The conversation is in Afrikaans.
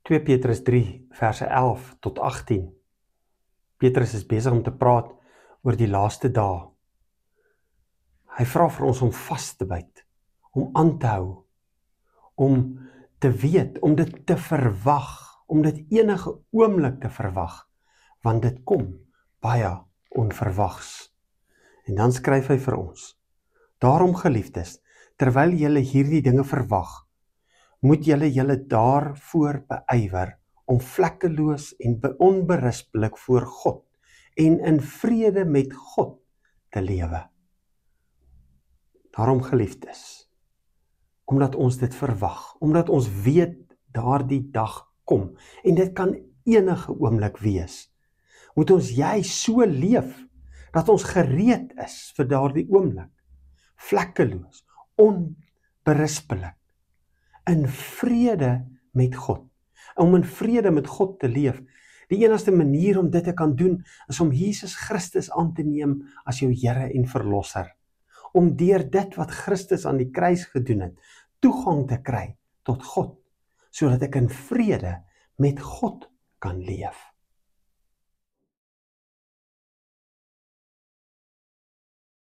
2 Petrus 3, verse 11 tot 18. Petrus is besig om te praat oor die laaste dae. Hy vra vir ons om vas te byt, om aan te hou, om te weet, om dit te verwag, om dit enige oomblik te verwag, want dit kom baie onverwags. En dan skryf hy vir ons: Daarom, geliefdes, terwyl julle hierdie dinge verwag, moet julle daarvoor beywer om vlekkeloos en onberispelik voor God en in vrede met God te lewe. Daarom, geliefdes, omdat ons dit verwag, omdat ons weet daardie dag kom, en dit kan enige oomblik wees, moet ons juis so leef, dat ons gereed is vir daardie oomblik, vlekkeloos, onberispelik, in vrede met God. Om in vrede met God te leef, die enigste manier om dit te kan doen, is om Jesus Christus aan te neem as jou Here en Verlosser. Om deur dit wat Christus aan die kruis gedoen het, toegang te kry tot God, sodat ek in vrede met God kan leef.